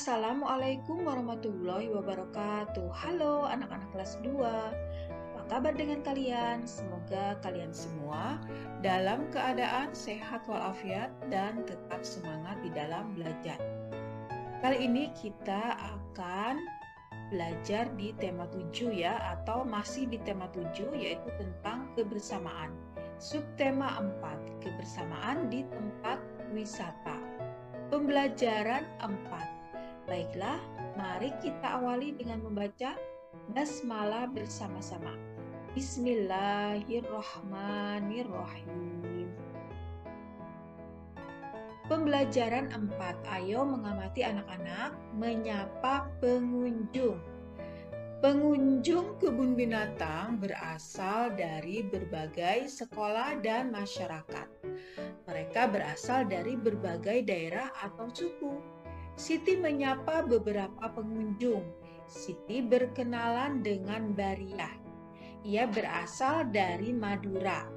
Assalamualaikum warahmatullahi wabarakatuh. Halo anak-anak kelas 2. Apa kabar dengan kalian? Semoga kalian semua dalam keadaan sehat walafiat dan tetap semangat di dalam belajar. Kali ini kita akan belajar di tema 7 ya, atau masih di tema 7 yaitu tentang kebersamaan. Subtema 4, kebersamaan di tempat wisata. Pembelajaran 4. Baiklah, mari kita awali dengan membaca basmalah bersama-sama. Bismillahirrahmanirrahim. Pembelajaran 4. Ayo mengamati anak-anak menyapa pengunjung. Pengunjung kebun binatang berasal dari berbagai sekolah dan masyarakat. Mereka berasal dari berbagai daerah atau suku. Siti menyapa beberapa pengunjung. Siti berkenalan dengan Bariah. Ia berasal dari Madura.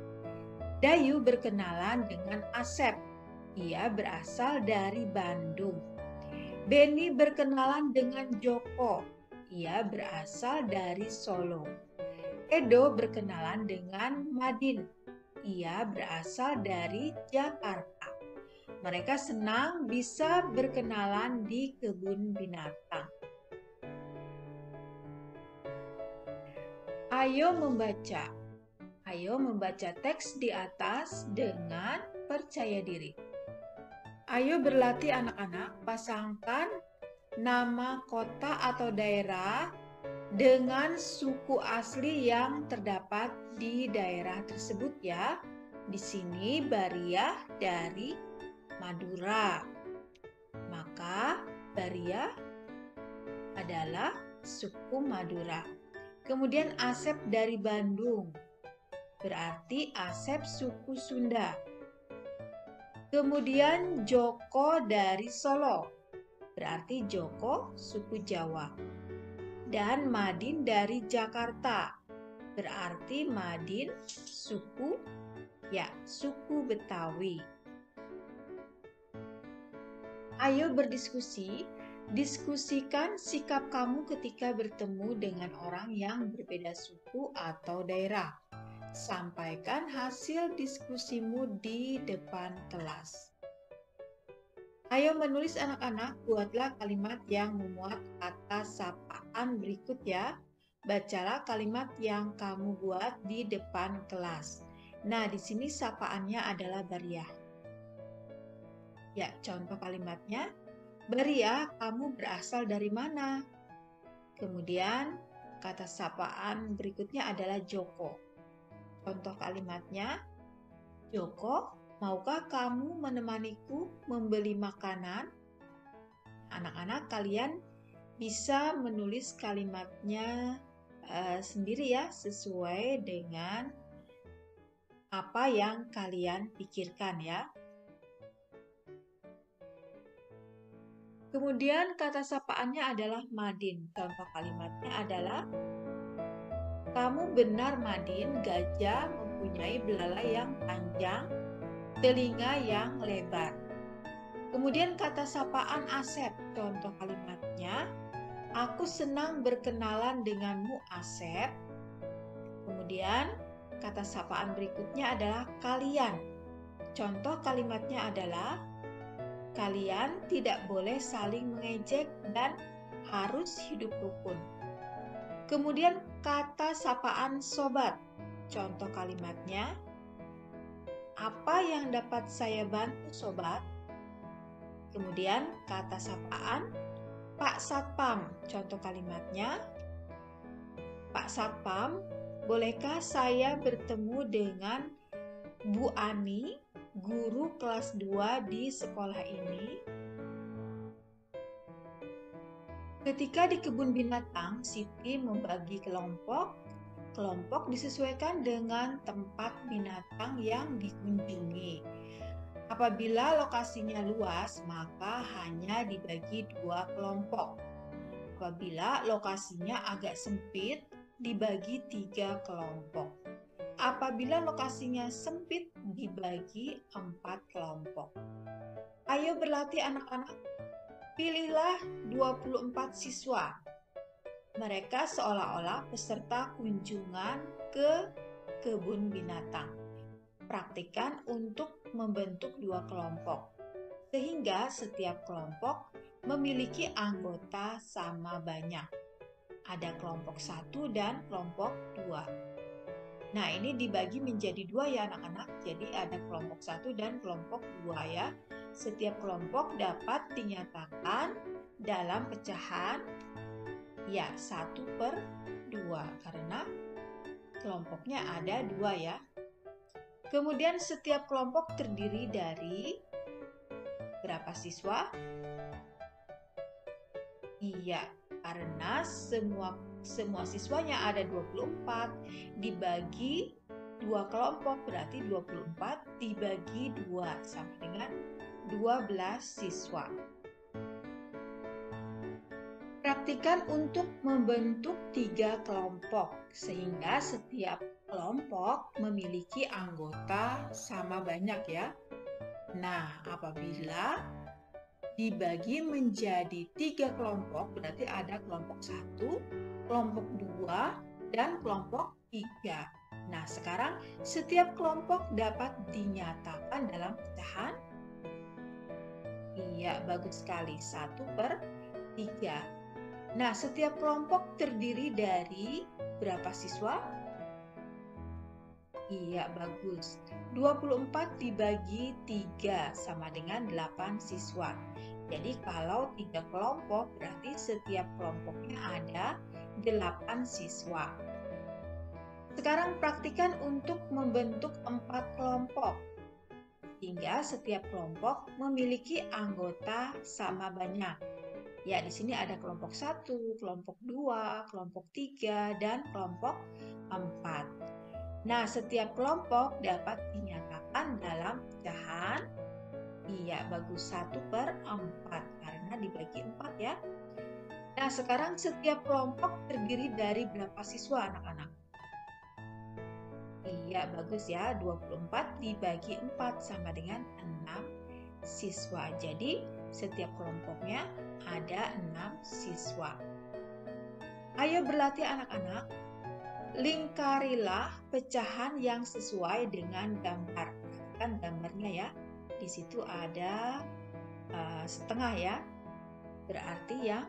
Dayu berkenalan dengan Asep. Ia berasal dari Bandung. Beni berkenalan dengan Joko. Ia berasal dari Solo. Edo berkenalan dengan Madin. Ia berasal dari Jakarta. Mereka senang bisa berkenalan di kebun binatang. Ayo membaca. Ayo membaca teks di atas dengan percaya diri. Ayo berlatih anak-anak, pasangkan nama kota atau daerah dengan suku asli yang terdapat di daerah tersebut ya. Di sini Bariah dari Madura. Maka Bariah adalah suku Madura. Kemudian Asep dari Bandung. Berarti Asep suku Sunda. Kemudian Joko dari Solo. Berarti Joko suku Jawa. Dan Madin dari Jakarta. Berarti Madin suku Betawi. Ayo berdiskusi. Diskusikan sikap kamu ketika bertemu dengan orang yang berbeda suku atau daerah. Sampaikan hasil diskusimu di depan kelas. Ayo menulis anak-anak, buatlah kalimat yang memuat kata sapaan berikut ya. Bacalah kalimat yang kamu buat di depan kelas. Nah, di sini sapaannya adalah Bariah. Ya, contoh kalimatnya. Bariah, kamu berasal dari mana? Kemudian, kata sapaan berikutnya adalah Joko. Contoh kalimatnya, Joko, maukah kamu menemaniku membeli makanan? Anak-anak, kalian bisa menulis kalimatnya sendiri ya, sesuai dengan apa yang kalian pikirkan ya. Kemudian kata sapaannya adalah Madin. Contoh kalimatnya adalah, kamu benar Madin, gajah mempunyai belalai yang panjang, telinga yang lebar. Kemudian kata sapaan Asep. Contoh kalimatnya, aku senang berkenalan denganmu Asep. Kemudian kata sapaan berikutnya adalah kalian. Contoh kalimatnya adalah, kalian tidak boleh saling mengejek dan harus hidup rukun. Kemudian kata sapaan sobat. Contoh kalimatnya, apa yang dapat saya bantu sobat? Kemudian kata sapaan Pak Satpam. Contoh kalimatnya, Pak Satpam, bolehkah saya bertemu dengan Bu Ani, guru kelas 2 di sekolah ini? Ketika di kebun binatang, Siti membagi kelompok. Kelompok disesuaikan dengan tempat binatang yang dikunjungi. Apabila lokasinya luas, maka hanya dibagi 2 kelompok. Apabila lokasinya agak sempit, dibagi 3 kelompok. Apabila lokasinya sempit, dibagi 4 kelompok. Ayo berlatih anak-anak. Pilihlah 24 siswa. Mereka seolah-olah peserta kunjungan ke kebun binatang. Praktikkan untuk membentuk 2 kelompok, sehingga setiap kelompok memiliki anggota sama banyak. Ada kelompok 1 dan kelompok 2. Nah, ini dibagi menjadi 2 ya anak-anak. Jadi ada kelompok 1 dan kelompok 2 ya. Setiap kelompok dapat dinyatakan dalam pecahan ya 1/2 karena kelompoknya ada 2 ya. Kemudian setiap kelompok terdiri dari berapa siswa? Iya, karena semua siswanya ada 24 dibagi 2 kelompok berarti 24 dibagi 2 sama dengan 12 siswa. Praktikan untuk membentuk 3 kelompok sehingga setiap kelompok memiliki anggota sama banyak ya. Nah, apabila dibagi menjadi 3 kelompok berarti ada kelompok 1, kelompok 2, dan kelompok 3. Nah, sekarang setiap kelompok dapat dinyatakan dalam pecahan. Iya, bagus sekali. 1/3. Nah, setiap kelompok terdiri dari berapa siswa? Iya, bagus. 24 dibagi 3 sama dengan 8 siswa. Jadi kalau 3 kelompok berarti setiap kelompoknya ada 8 siswa. Sekarang praktikan untuk membentuk 4 kelompok. Hingga setiap kelompok memiliki anggota sama banyak. Ya, di sini ada kelompok 1, kelompok 2, kelompok 3, dan kelompok 4. Nah, setiap kelompok dapat dinyatakan dalam pecahan. Iya, bagus 1/4 karena dibagi 4 ya. Nah, sekarang setiap kelompok terdiri dari berapa siswa anak-anak? Iya, bagus ya. 24 dibagi 4 sama dengan 6 siswa. Jadi, setiap kelompoknya ada 6 siswa. Ayo berlatih anak-anak. Lingkarilah pecahan yang sesuai dengan gambar. Kan gambarnya ya. Di situ ada setengah ya. Berarti yang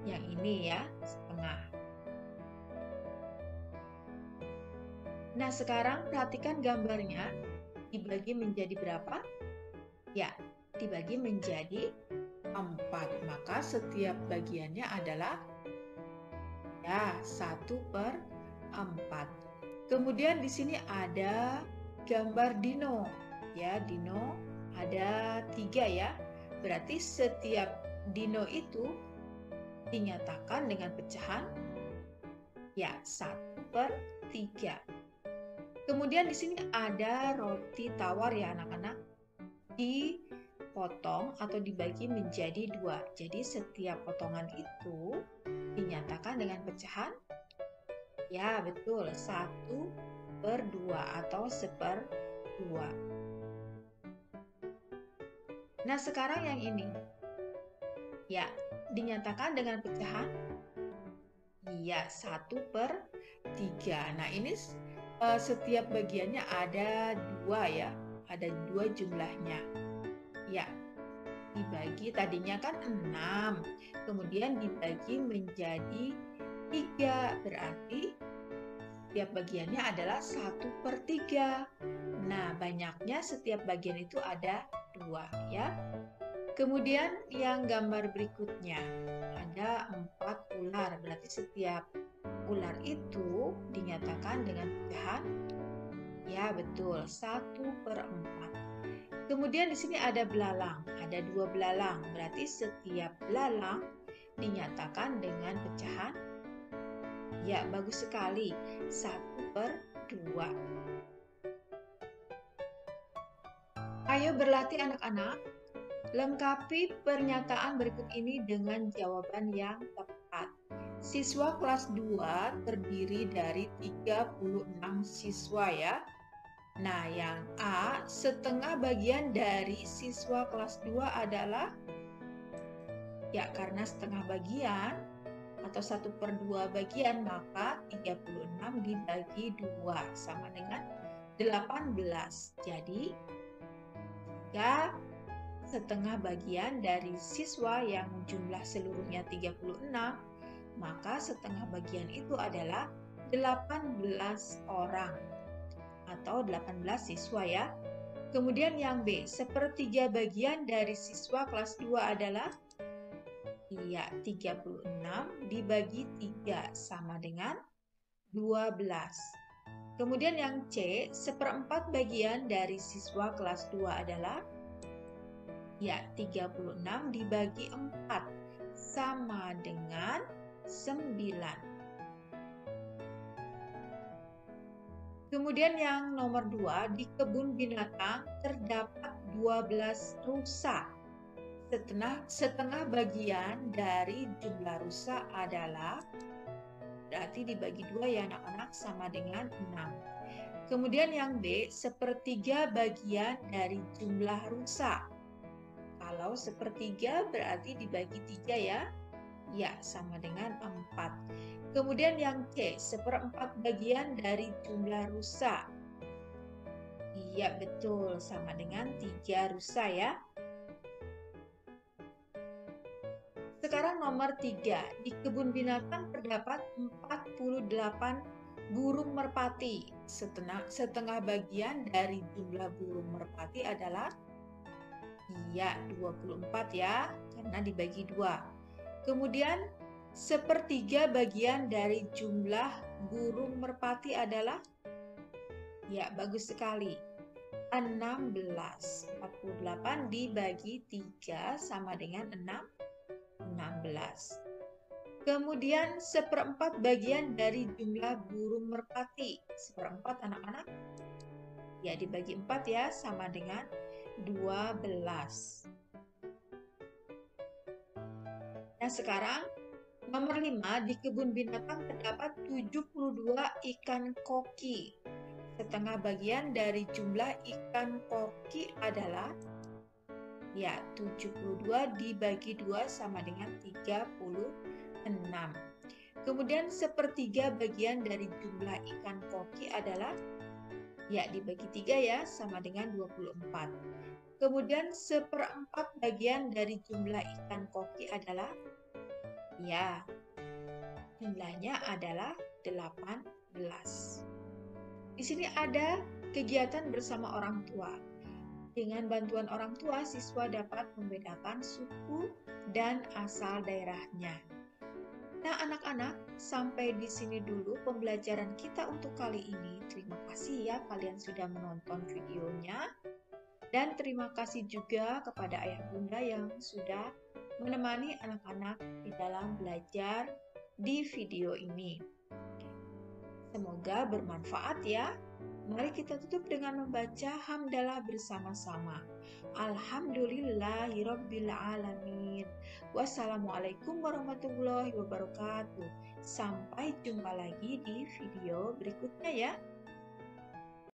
ini ya, setengah. Nah, sekarang perhatikan gambarnya. Dibagi menjadi berapa? Ya, dibagi menjadi 4. Maka setiap bagiannya adalah ya 1/4. Kemudian di sini ada gambar dino. Ya, dino ada 3 ya. Berarti setiap dino itu dinyatakan dengan pecahan ya 1/3. Kemudian di sini ada roti tawar ya anak-anak. Dipotong atau dibagi menjadi 2. Jadi setiap potongan itu dinyatakan dengan pecahan. Ya, betul. 1/2 atau 1/2. Nah, sekarang yang ini. Ya, dinyatakan dengan pecahan. Iya, 1/3. Nah, ini setiap bagiannya ada 2 ya. Ada 2 jumlahnya. Ya, dibagi tadinya kan 6. Kemudian dibagi menjadi 3. Berarti setiap bagiannya adalah 1/3. Nah, banyaknya setiap bagian itu ada 2 ya. Kemudian yang gambar berikutnya ada 4 ular. Berarti setiap ular itu dinyatakan dengan pecahan. Ya, betul. 1/4. Kemudian di sini ada belalang. Ada 2 belalang. Berarti setiap belalang dinyatakan dengan pecahan. Ya, bagus sekali. 1/2. Ayo berlatih anak-anak. Lengkapi pernyataan berikut ini dengan jawaban yang tepat. Siswa kelas 2 terdiri dari 36 siswa ya. Nah, yang A, setengah bagian dari siswa kelas 2 adalah Ya, karena setengah bagian atau 1/2 bagian, maka 36 dibagi 2 sama dengan 18. Jadi, jika setengah bagian dari siswa yang jumlah seluruhnya 36, maka setengah bagian itu adalah 18 orang atau 18 siswa ya. Kemudian yang B, 1/3 bagian dari siswa kelas 2 adalah 36 dibagi 3 sama dengan 12. Kemudian yang C, 1/4 bagian dari siswa kelas 2 adalah 36 dibagi 4 sama dengan 9. Kemudian yang nomor 2, di kebun binatang terdapat 12 rusa. Setengah bagian dari jumlah rusa adalah, berarti dibagi 2 ya anak-anak, sama dengan 6. Kemudian yang B, 1/3 bagian dari jumlah rusa. Kalau 1/3 berarti dibagi 3 ya. Ya, sama dengan 4. Kemudian yang C, 1/4 bagian dari jumlah rusa. Iya, betul, sama dengan 3 rusa ya. Sekarang nomor 3, di kebun binatang terdapat 48 burung merpati. Setengah bagian dari jumlah burung merpati adalah 24 ya, karena dibagi 2. Kemudian 1/3 bagian dari jumlah burung merpati adalah, bagus sekali, 16. 48 dibagi 3 sama dengan 16. Kemudian 1/4 bagian dari jumlah burung merpati. 1/4 anak-anak? Ya, dibagi 4 ya, sama dengan 12. Nah, sekarang nomor 5, di kebun binatang terdapat 72 ikan koki. Setengah bagian dari jumlah ikan koki adalah 72 dibagi 2 sama dengan 36. Kemudian 1/3 bagian dari jumlah ikan koki adalah dibagi 3 ya, sama dengan 24. Kemudian 1/4 bagian dari jumlah ikan koki adalah, jumlahnya adalah 18. Di sini ada kegiatan bersama orang tua. Dengan bantuan orang tua, siswa dapat membedakan suku dan asal daerahnya. Nah, anak-anak, sampai di sini dulu pembelajaran kita untuk kali ini. Terima kasih ya kalian sudah menonton videonya. Dan terima kasih juga kepada ayah bunda yang sudah menemani anak-anak di dalam belajar di video ini. Semoga bermanfaat ya. Mari kita tutup dengan membaca hamdalah bersama-sama. Alhamdulillahirabbil alamin. Wassalamualaikum warahmatullahi wabarakatuh. Sampai jumpa lagi di video berikutnya ya.